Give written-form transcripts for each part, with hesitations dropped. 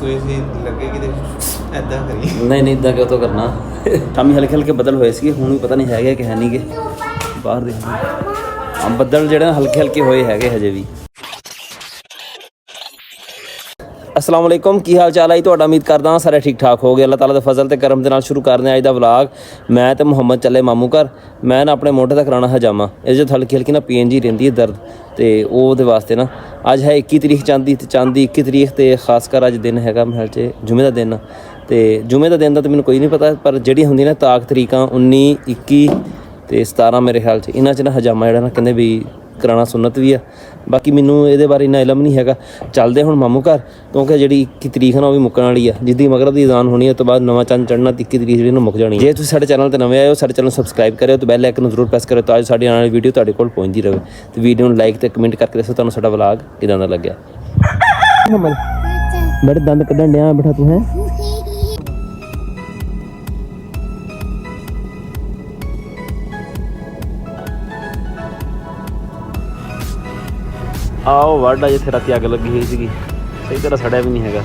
ਸੂਈ ਸੀ ਲੱਗੇਗੀ ਤੇ ਐਦਾਂ ਕਰੀ नहीं इदा क्यों तो करना शामी हल्के हल्के बदल होए सी हुण भी पता नहीं है कि है नहीं गे बाहर देखो बदल ਜਿਹੜੇ ਹਲਕੇ ਹਲਕੇ ਹੋਏ ਹੈਗੇ ਹਜੇ ਵੀ। अस्सलाम वालेकुम की हाल चाल है ਤੁਹਾਡਾ उम्मीद करदा ਹਾਂ ਸਾਰੇ ठीक ठाक हो गए अल्लाह ताला दे फजल ते करम दे नाल शुरू करदे आज दा व्लॉग। मैं ते मुहम्मद चले मामू घर मैं ना अपने मोढे दा कराना हजामा इस जो हल्की हल्की ना PNG रहिंदी है दर्द ते ओहदे वास्ते ना अज है 21 तरीक चांदी 21 तरीक ते खासकर अज दिन हैगा महल च जुमे दा दिन ते जुमे दा दिन दा ते मैनूं कोई नहीं पता पर ਜਿਹੜੀ ਹੁੰਦੀ ना ताक तरीकां 19 21 ਤੇ 17 ਮੇਰੇ ਖਿਆਲ 'ਚ ਇਹਨਾਂ 'ਚ ਨਾ ਹਜਾਮਾ ਜਿਹੜਾ ਨਾ ਕਹਿੰਦੇ ਵੀ ਕਰਾਉਣਾ ਸੁਨਤ ਵੀ ਆ। ਬਾਕੀ ਮੈਨੂੰ ਇਹਦੇ ਬਾਰੇ ਇੰਨਾ ਇਲਮ ਨਹੀਂ ਹੈਗਾ। ਚੱਲਦੇ ਹੁਣ ਮਾਮੂ ਘਰ ਕਿਉਂਕਿ ਜਿਹੜੀ 21 ਤਰੀਕ ਨਾ ਉਹ ਵੀ ਮੁੱਕਣ ਵਾਲੀ ਆ ਜਿੱਦੀ ਮਗਰਬ ਦੀ ਅਜ਼ਾਨ ਹੋਣੀ ਉਸ ਤੋਂ ਬਾਅਦ ਨਵਾਂ ਚੰਦ ਚੜ੍ਹਨਾ 21 ਤਰੀਕ ਜਿਹੜੀ ਨੂੰ ਮੁੱਕ ਜਾਣੀ। ਜੇ ਤੁਸੀਂ ਸਾਡੇ ਚੈਨਲ ਤੇ ਨਵੇਂ ਆਏ ਹੋ ਸਾਡੇ ਚੈਨਲ ਨੂੰ ਸਬਸਕ੍ਰਾਈਬ ਕਰਿਓ ਤੇ ਬੈਲ ਆਈਕਨ ਨੂੰ ਜ਼ਰੂਰ ਪ੍ਰੈਸ ਕਰਿਓ ਤਾਂ ਜੋ ਸਾਡੀ ਆਉਣ ਵਾਲੀ ਵੀਡੀਓ ਤੁਹਾਡੇ ਕੋਲ ਪਹੁੰਚਦੀ ਰਹੇ ਤੇ ਵੀਡੀਓ ਨੂੰ ਲਾਈਕ ਤੇ ਕਮੈਂਟ ਕਰਕੇ ਦੱਸੋ ਤੁਹਾਨੂੰ ਸਾਡਾ ਵਲੌਗ ਕਿਦਾਂ ਦਾ ਲੱਗਿਆ। ਬੜੇ ਦੰਦ ਕੱਢਣ ਡਿਆ ਬੈਠਾ ਤੂੰ ਹੈ ਆਓ ਵਾਢਾ ਜਿੱਥੇ ਰਾਤੀ ਅੱਗ ਲੱਗੀ ਹੋਈ ਸੀਗੀ ਸਹੀ ਤਰ੍ਹਾਂ ਸੜਿਆ ਵੀ ਨਹੀਂ ਹੈਗਾ।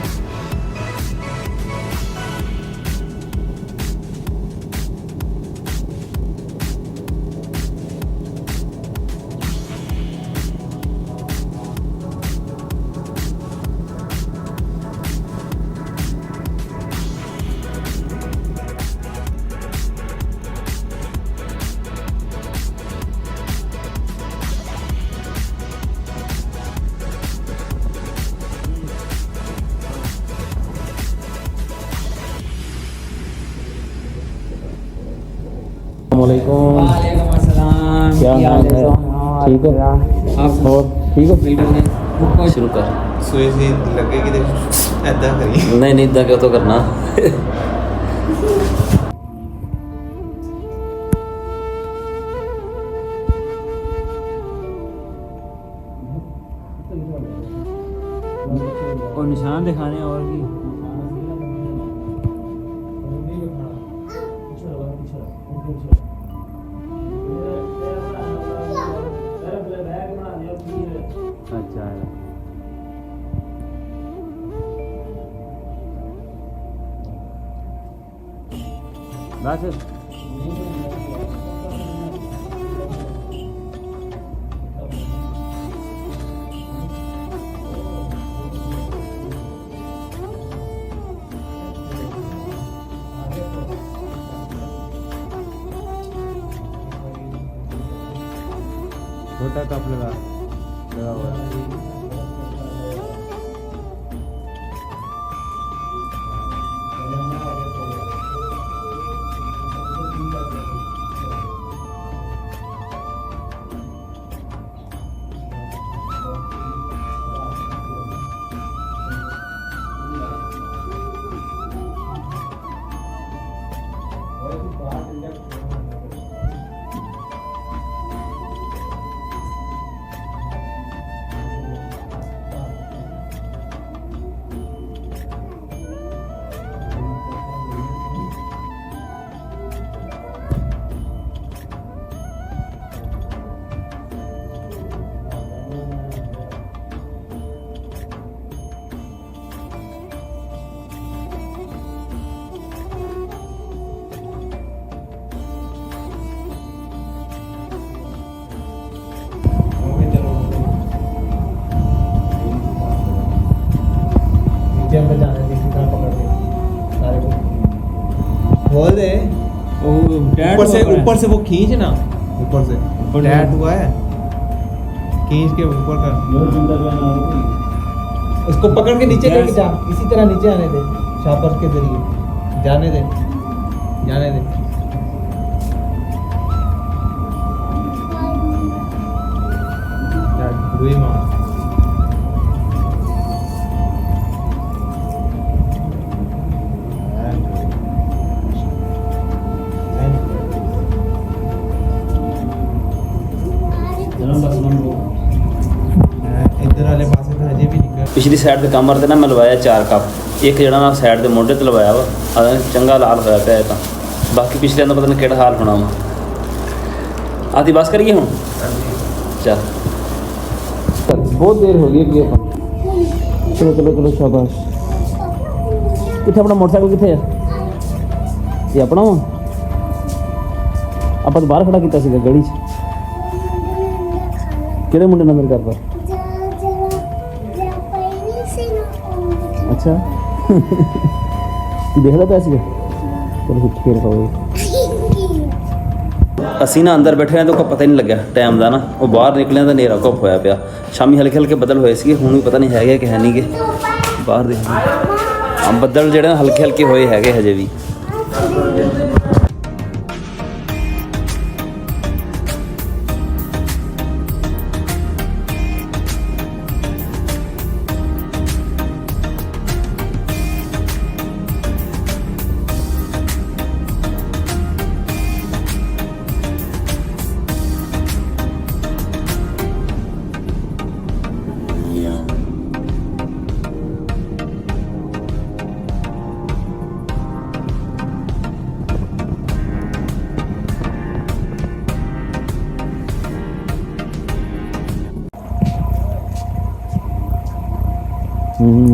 वालेकुम अस्सलाम। क्या हाल है? ठीक हो आप और ठीक हो बिल्कुल शुरू कर। ਸੂਈ ਸੀ ਲੱਗੇਗੀ ਤੇ ਐਦਾਂ ਕਰੀ नहीं इदा क्यों तो करना और निशान दिखाने और भी अच्छा है बस छोटा कप लगा हुआ है। खोल दे ऊपर से वो खींच ना ऊपर से टैट हुआ है खींच के ऊपर कर उसको पकड़ के नीचे लेके जा इसी तरह नीचे आने दे शापर के जरिए जाने दे रुई मार पिछली साइड के कमर ते ना मैं लवाया 4 कप एक जड़ा मैं साइड के मोढे ते लवाया वा चंगा लाल होया पिया तां बाकी पिछले का पता नहीं किहड़ा हाल होना वा। आती बस करिए हुण चल बहुत देर हो गई चलो चलो चलो शाबाश ਕਿੱਥੇ ਆਪਣਾ ਮੋਟਰਸਾਈਕਲ ਕਿੱਥੇ ਆ? ਇਹ ਆਪਣਾ ਵਾ? ਆਪਾਂ ਤਾਂ ਬਾਹਰ ਖੜਾ ਕੀਤਾ ਸੀਗਾ ਗਲੀ 'ਚ। ਕਿਹੜੇ ਮੁੰਡੇ ਨਾਲ ਮੇਰੇ ਕਰਦਾ? ਅੱਛਾ ਕੀ ਦੇਖਦਾ ਪਿਆ ਸੀਗਾ? ਚਲੋ ਕੁਝ ਫੇਰ ਕਹੋ। ਅਸੀਂ ਨਾ ਅੰਦਰ ਬੈਠੇ ਰਹੇ ਤਾਂ ਕੋਈ ਪਤਾ ਹੀ ਨਹੀਂ ਲੱਗਿਆ ਟਾਈਮ ਦਾ ਨਾ। ਉਹ ਬਾਹਰ ਨਿਕਲਿਆ ਤਾਂ ਹਨੇਰਾ ਘੁੱਪ ਹੋਇਆ ਪਿਆ। ਸ਼ਾਮੀ ਹਲਕੇ ਹਲਕੇ ਬੱਦਲ ਹੋਏ ਸੀਗੇ, ਹੁਣ ਵੀ ਪਤਾ ਨਹੀਂ ਹੈਗੇ ਕਿ ਹੈ ਨਹੀਂ ਗੇ। ਬਾਹਰ ਦੇ ਬੱਦਲ ਜਿਹੜੇ ਹਲਕੇ ਹਲਕੇ ਹੋਏ ਹੈਗੇ ਹਜੇ ਵੀ।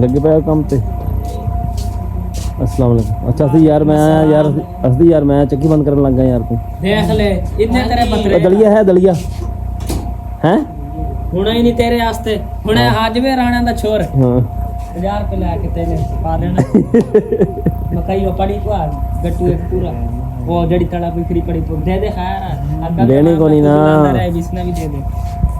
ਲੱਗੇ ਪਿਆ ਕੰਮ ਤੇ। अस्सलाम वालेकुम। अच्छा असली यार मैं चक्की बंद करने लग गया यार। तू देख ले इतने तेरे बकरे दलिया है हैं हुणे ही नहीं तेरे वास्ते हुणे हाजवे राणा दा छोर। हां 1000 रुपए लेके तेरे पा देना मकई वो पड़ी को गट्टू एक पूरा वो जड़ी तड़ा बिखरी पड़ी तो दे दे खैर देने को नहीं ना इसने भी दे दे।